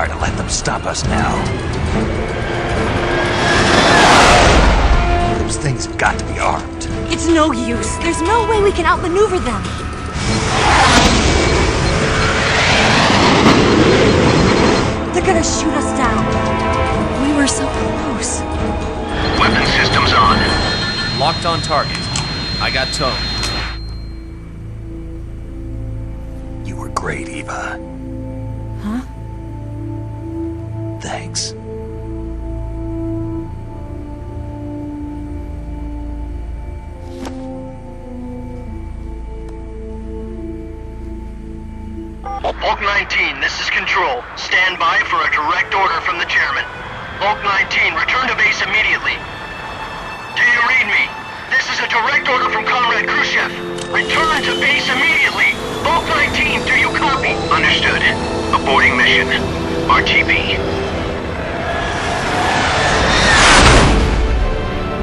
are to let them stop us now. Those things have got to be armed. It's no use. There's no way we can outmaneuver them. They're gonna shoot us down. We were so close. Weapon systems on. Locked on target. I got towed. You were great, Eva. Huh? Thanks. Bulk 19, this is Control. Stand by for a direct order from the chairman. Bulk 19, return to base immediately. Do you read me? This is a direct order from Comrade Khrushchev. Return to base immediately. Bulk 19, do you copy? Understood. Aborting mission. RTB.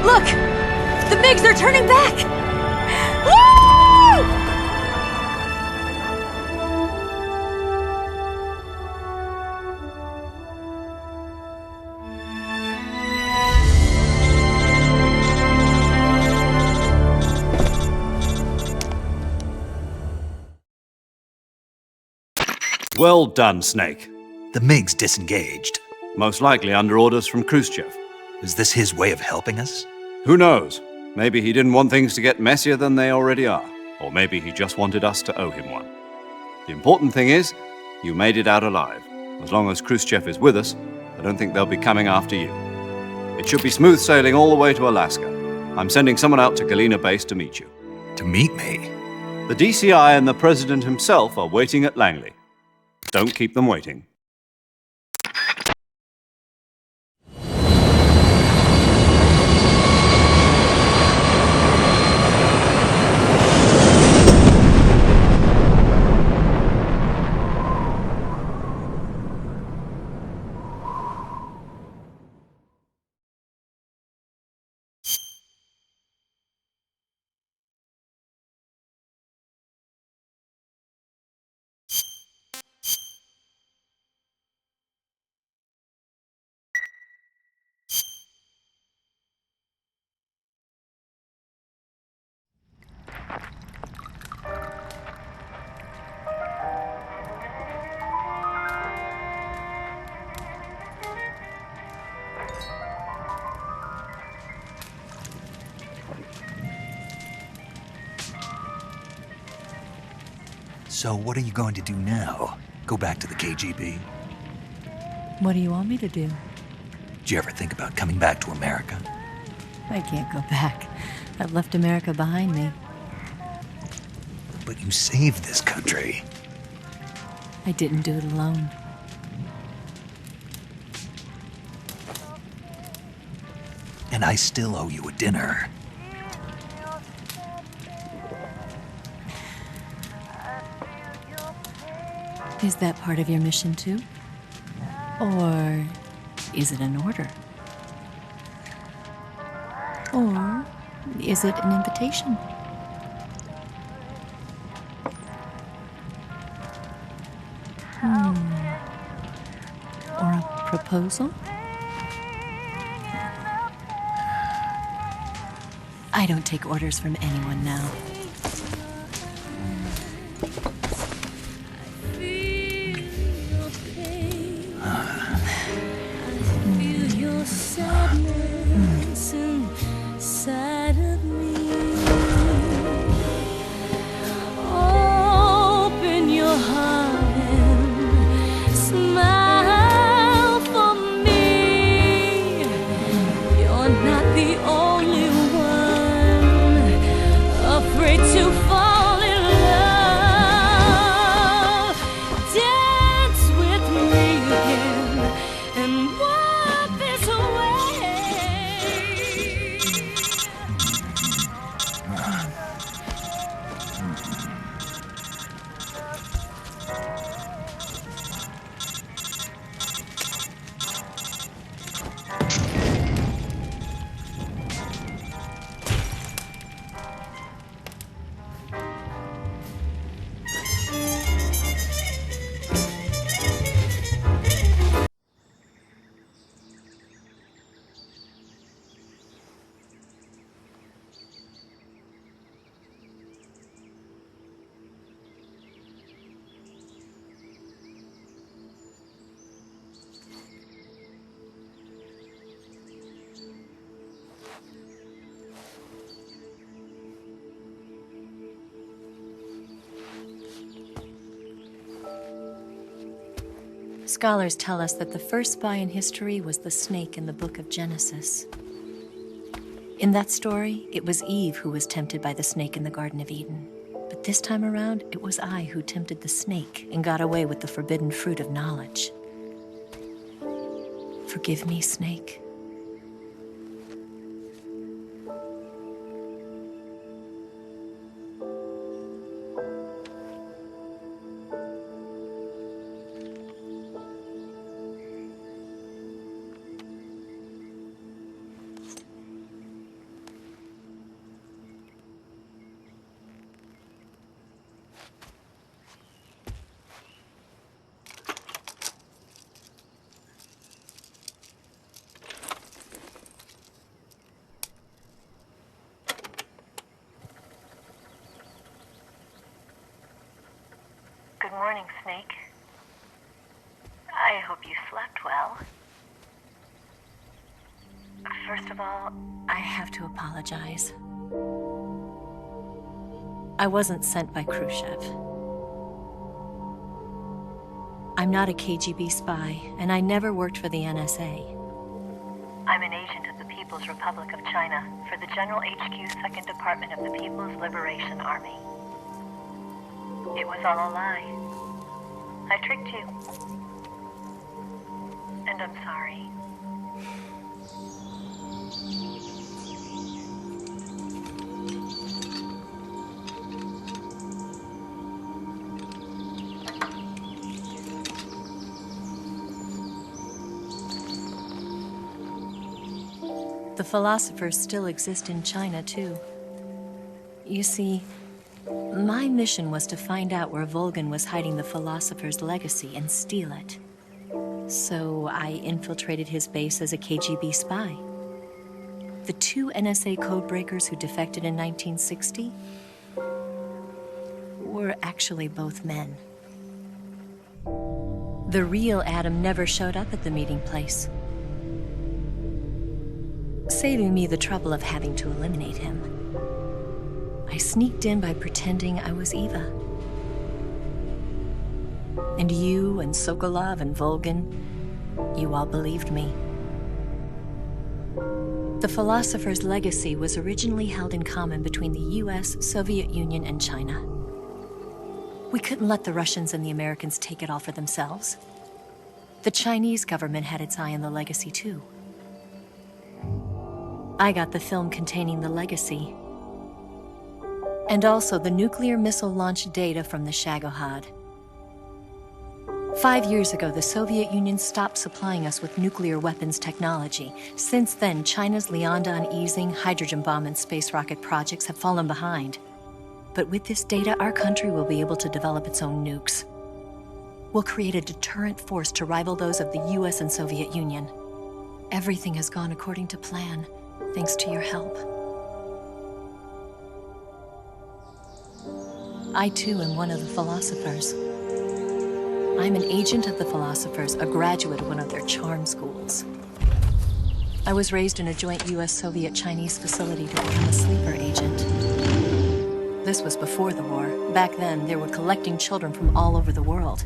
Look! The MiGs are turning back! Woo! Well done, Snake. The MiG's disengaged. Most likely under orders from Khrushchev. Is this his way of helping us? Who knows? Maybe he didn't want things to get messier than they already are. Or maybe he just wanted us to owe him one. The important thing is, you made it out alive. As long as Khrushchev is with us, I don't think they'll be coming after you. It should be smooth sailing all the way to Alaska. I'm sending someone out to Galena Base to meet you. To meet me? The DCI and the President himself are waiting at Langley. Don't keep them waiting. So what are you going to do now? Go back to the KGB? What do you want me to do? Did you ever think about coming back to America? I can't go back. I've left America behind me. But you saved this country. I didn't do it alone. And I still owe you a dinner. Is that part of your mission too? Or is it an order? Or is it an invitation? Or a proposal? I don't take orders from anyone now. Scholars tell us that the first spy in history was the snake in the book of Genesis. In that story, it was Eve who was tempted by the snake in the Garden of Eden. But this time around, it was I who tempted the snake and got away with the forbidden fruit of knowledge. Forgive me, snake. Good morning, Snake. I hope you slept well. First of all, I have to apologize. I wasn't sent by Khrushchev. I'm not a KGB spy, and I never worked for the NSA. I'm an agent of the People's Republic of China for the General HQ 2nd Department of the People's Liberation Army. It was all a lie. I tricked you. And I'm sorry. The philosophers still exist in China, too. You see, my mission was to find out where Volgin was hiding the philosopher's legacy and steal it. So I infiltrated his base as a KGB spy. The 2 NSA codebreakers who defected in 1960 were actually both men. The real Adam never showed up at the meeting place, saving me the trouble of having to eliminate him. I sneaked in by pretending I was Eva. And you and Sokolov and Volgin, you all believed me. The philosopher's legacy was originally held in common between the US, Soviet Union, and China. We couldn't let the Russians and the Americans take it all for themselves. The Chinese government had its eye on the legacy too. I got the film containing the legacy, and also the nuclear missile launch data from the Shagohod. 5 years ago, the Soviet Union stopped supplying us with nuclear weapons technology. Since then, China's Liaodong easing, hydrogen bomb, and space rocket projects have fallen behind. But with this data, our country will be able to develop its own nukes. We'll create a deterrent force to rival those of the US and Soviet Union. Everything has gone according to plan, thanks to your help. I too am one of the philosophers. I'm an agent of the philosophers, a graduate of one of their charm schools. I was raised in a joint US-Soviet-Chinese facility to become a sleeper agent. This was before the war. Back then, they were collecting children from all over the world.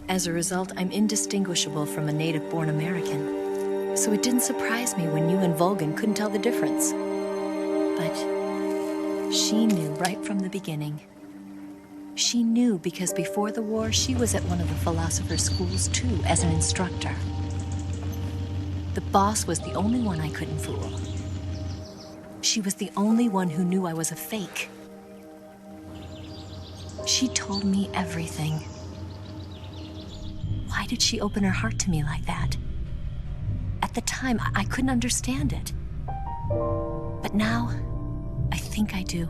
As a result, I'm indistinguishable from a native-born American. So it didn't surprise me when you and Volgin couldn't tell the difference. But she knew right from the beginning. She knew because before the war, she was at one of the philosopher's schools too, as an instructor. The boss was the only one I couldn't fool. She was the only one who knew I was a fake. She told me everything. Why did she open her heart to me like that? At the time, I couldn't understand it. But now, I think I do.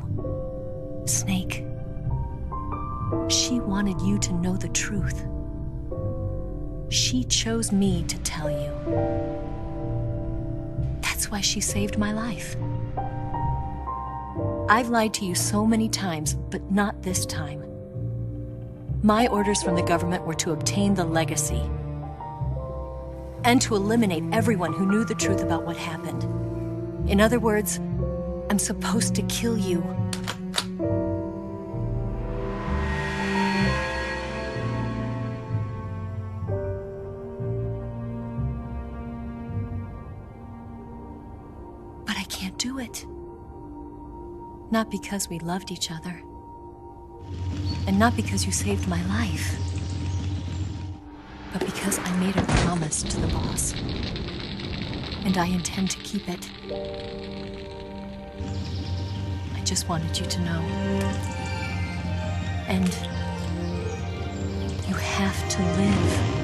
Snake. She wanted you to know the truth. She chose me to tell you. That's why she saved my life. I've lied to you so many times, but not this time. My orders from the government were to obtain the legacy and to eliminate everyone who knew the truth about what happened. In other words, I'm supposed to kill you. can't do it. Not because we loved each other. And not because you saved my life. But because I made a promise to the boss. And I intend to keep it. I just wanted you to know. And you have to live.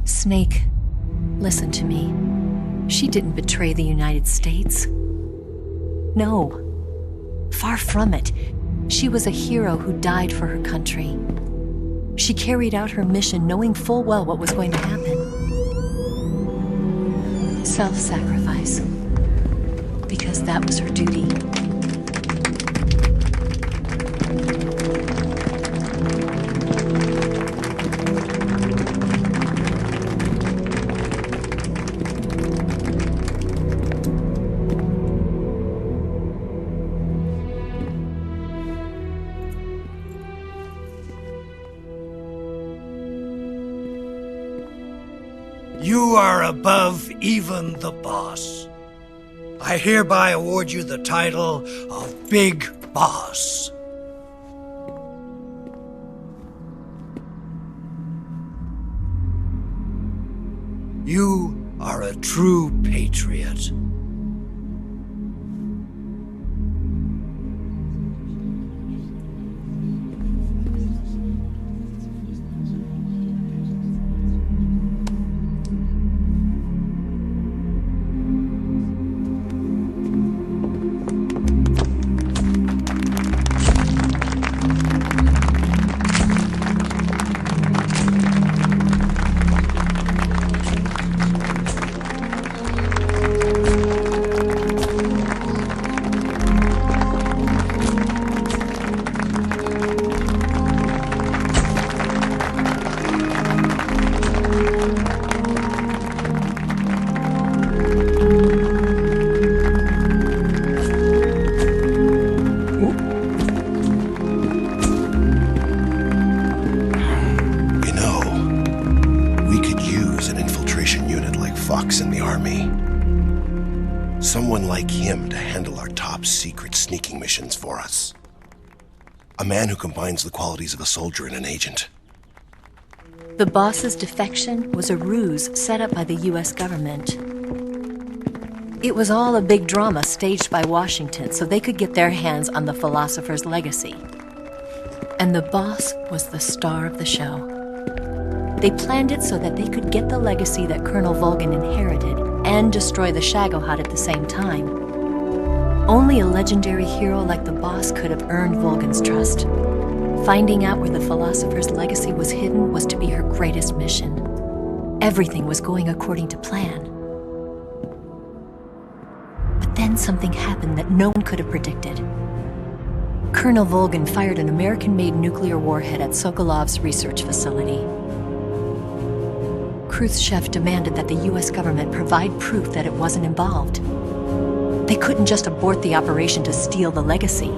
Snake, listen to me. She didn't betray the United States. No. Far from it. She was a hero who died for her country. She carried out her mission knowing full well what was going to happen. Self-sacrifice. Because that was her duty. You are above even the boss. I hereby award you the title of Big Boss. You are a true patriot. In the army. Someone like him to handle our top secret sneaking missions for us. A man who combines the qualities of a soldier and an agent. The boss's defection was a ruse set up by the US government. It was all a big drama staged by Washington so they could get their hands on the philosopher's legacy. And the boss was the star of the show. They planned it so that they could get the legacy that Colonel Volgin inherited and destroy the Shagohod at the same time. Only a legendary hero like the boss could have earned Volgin's trust. Finding out where the philosopher's legacy was hidden was to be her greatest mission. Everything was going according to plan. But then something happened that no one could have predicted. Colonel Volgin fired an American-made nuclear warhead at Sokolov's research facility. Khrushchev demanded that the US government provide proof that it wasn't involved. They couldn't just abort the operation to steal the legacy.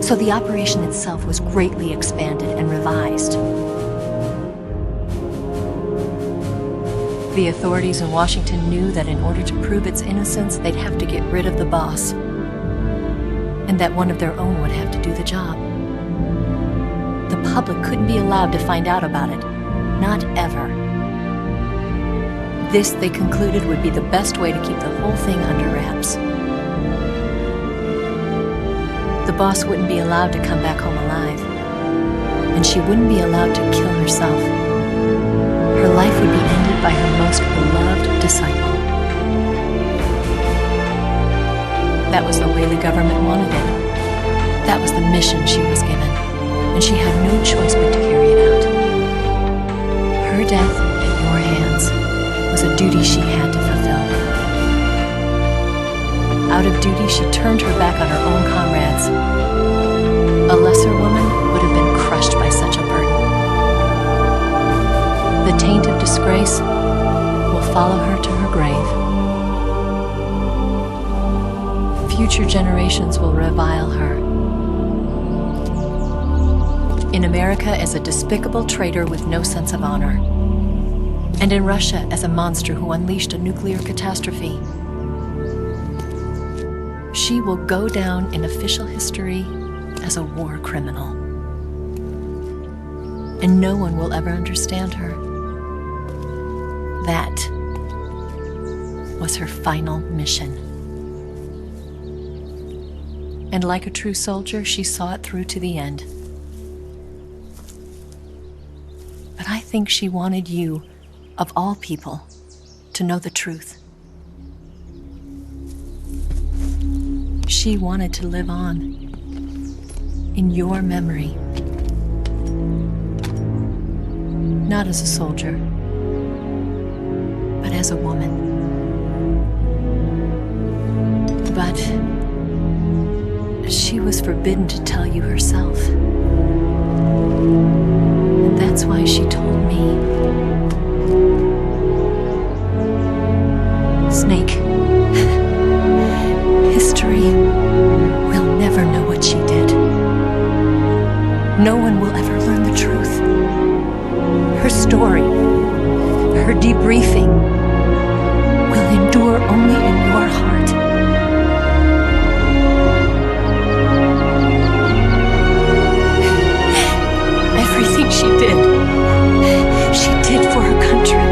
So the operation itself was greatly expanded and revised. The authorities in Washington knew that in order to prove its innocence, they'd have to get rid of the boss. And that one of their own would have to do the job. The public couldn't be allowed to find out about it. Not ever. This, they concluded, would be the best way to keep the whole thing under wraps. The boss wouldn't be allowed to come back home alive. And she wouldn't be allowed to kill herself. Her life would be ended by her most beloved disciple. That was the way the government wanted it. That was the mission she was given. And she had no choice but to carry it out. Her death at your hands was a duty she had to fulfill. Out of duty, she turned her back on her own comrades. A lesser woman would have been crushed by such a burden. The taint of disgrace will follow her to her grave. Future generations will revile her. In America as a despicable traitor with no sense of honor. And in Russia as a monster who unleashed a nuclear catastrophe. She will go down in official history as a war criminal. And no one will ever understand her. That was her final mission. And like a true soldier, she saw it through to the end. But I think she wanted you, of all people, to know the truth. She wanted to live on in your memory. Not as a soldier, but as a woman. But she was forbidden to tell you herself. And that's why she told me. Snake, history will never know what she did. No one will ever learn the truth. Her story, her debriefing, will endure only in your heart. Everything she did for her country.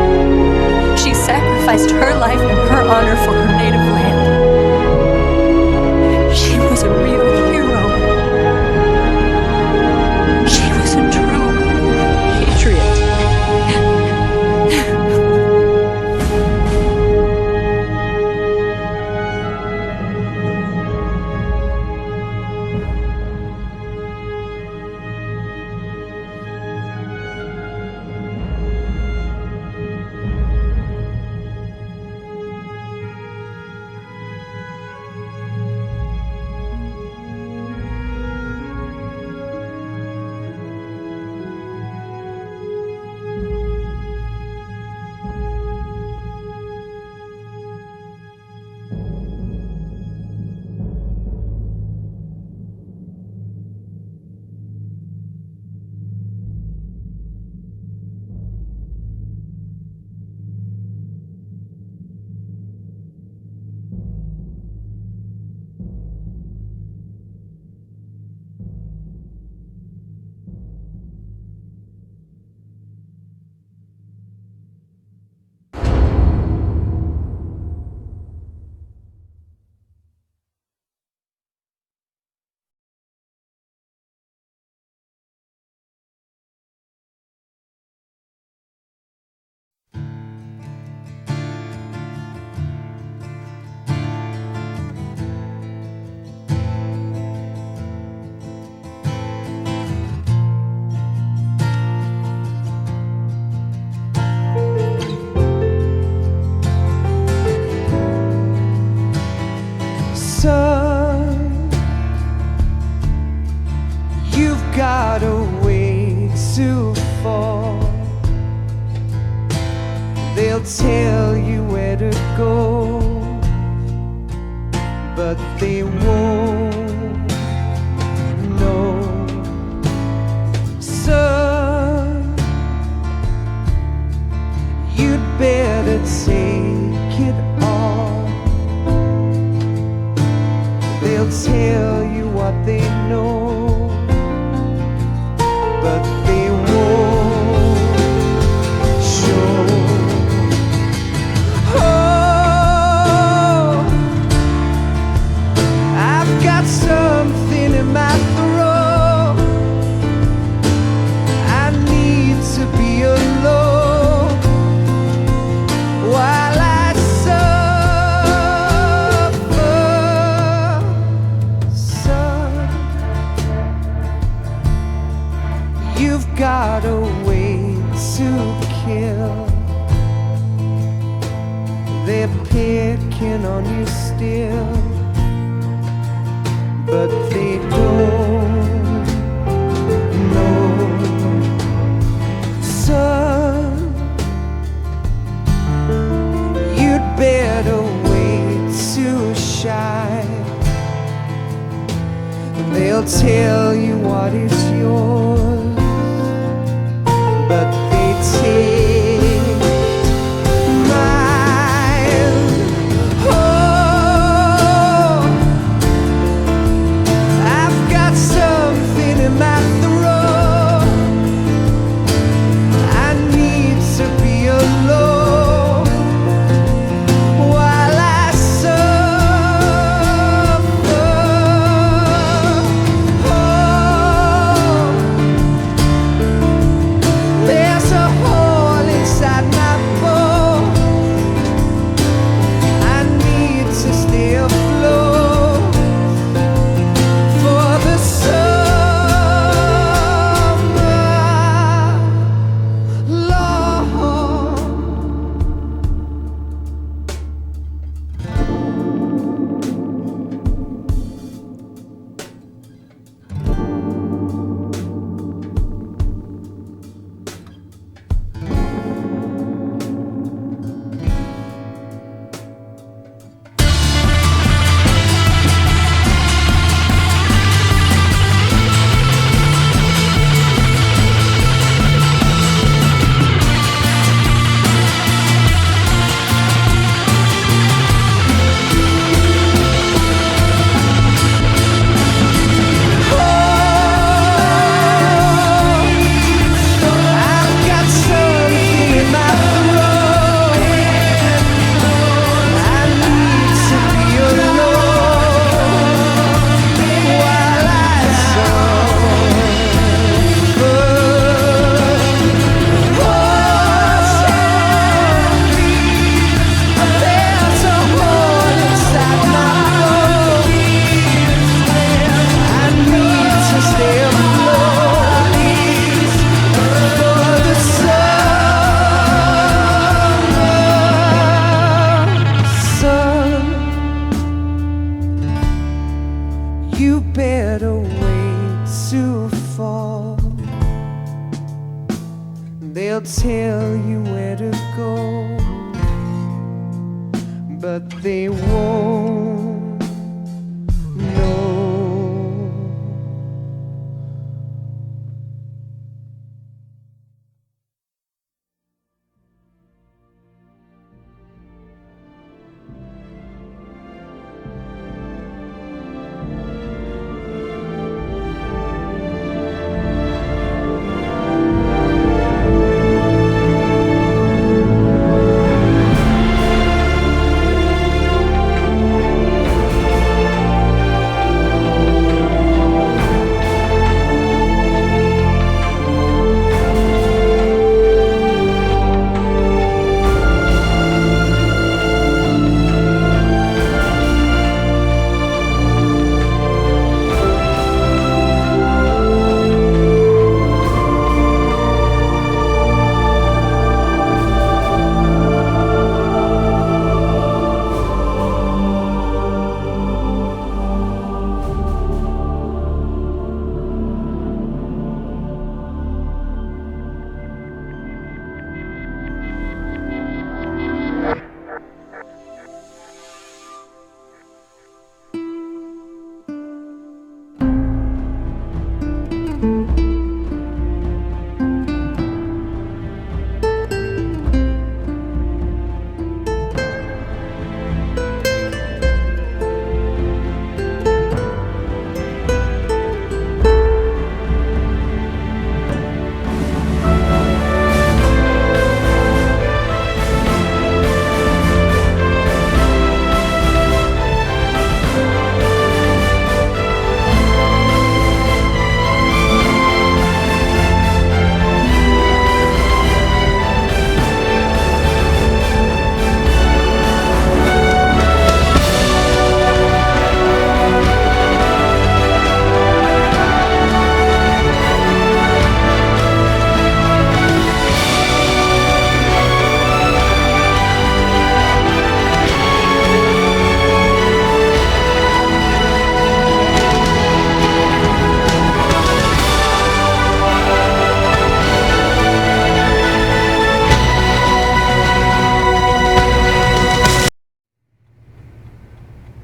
She sacrificed her life and her honor for her native land. She was a real hero. She was a true patriot. got a way to fall. They'll tell you where to go, but they won't know. Son, you'd better take it all. They'll tell you what they know, but they won't show. Oh, I've got something in my throat. I need to be alone while I suffer. Son, but they don't know. Son, you'd better wait to shine. They'll tell you what is yours, but they take mine. Oh, I've got something in my throat. I need to be alone while I suffer. Oh, there's a hole inside my bones. I need to stay afloat for the summer, Lord. I've got something in my throat. I need to be alone while I suffer. There's a hole inside my bones. I need to stay afloat for the summer. Son, you better wait to fall. They'll tell you where to go, but they won't know.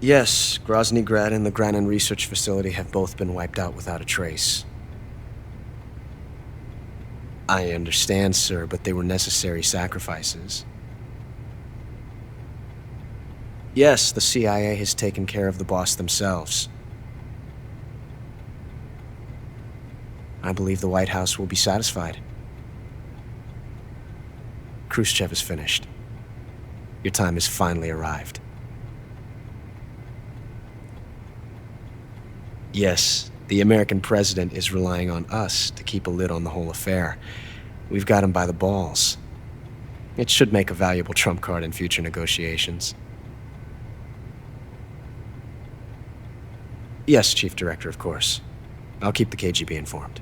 Yes, Grozny Grad and the Granin Research Facility have both been wiped out without a trace. I understand, sir, but they were necessary sacrifices. Yes, the CIA has taken care of the boss themselves. I believe the White House will be satisfied. Khrushchev is finished. Your time has finally arrived. Yes, the American president is relying on us to keep a lid on the whole affair. We've got him by the balls. It should make a valuable trump card in future negotiations. Yes, Chief Director, of course. I'll keep the KGB informed.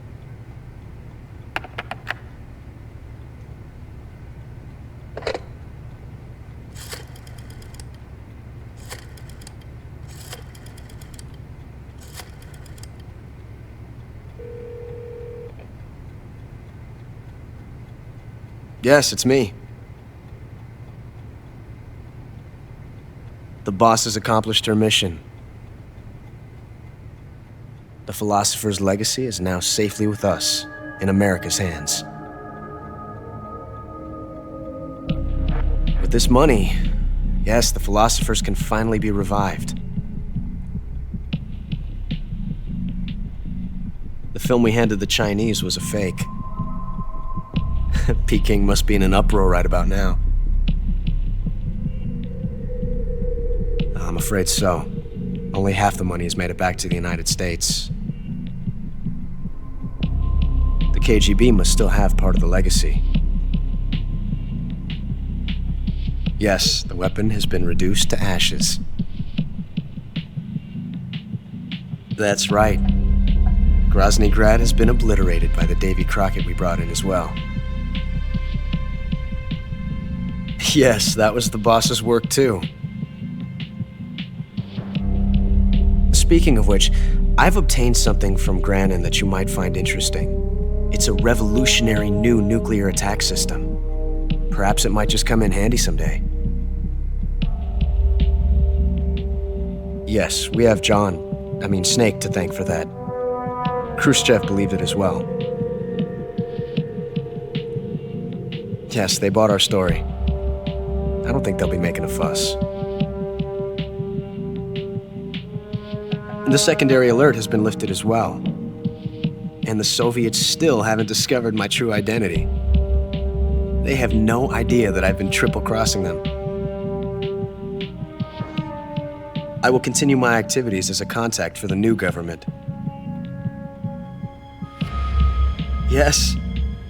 Yes, it's me. The boss has accomplished her mission. The philosopher's legacy is now safely with us, in America's hands. With this money, yes, the philosophers can finally be revived. The film we handed the Chinese was a fake. Peking must be in an uproar right about now. I'm afraid so. Only half the money has made it back to the United States. The KGB must still have part of the legacy. Yes, the weapon has been reduced to ashes. That's right. Grozny Grad has been obliterated by the Davy Crockett we brought in as well. Yes, that was the boss's work too. Speaking of which, I've obtained something from Granin that you might find interesting. It's a revolutionary new nuclear attack system. Perhaps it might just come in handy someday. Yes, we have Snake to thank for that. Khrushchev believed it as well. Yes, they bought our story. I don't think they'll be making a fuss. The secondary alert has been lifted as well. And the Soviets still haven't discovered my true identity. They have no idea that I've been triple-crossing them. I will continue my activities as a contact for the new government. Yes,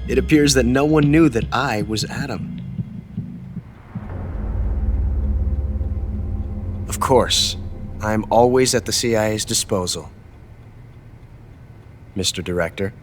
it appears that no one knew that I was Adam. Of course, I'm always at the CIA's disposal, Mr. Director.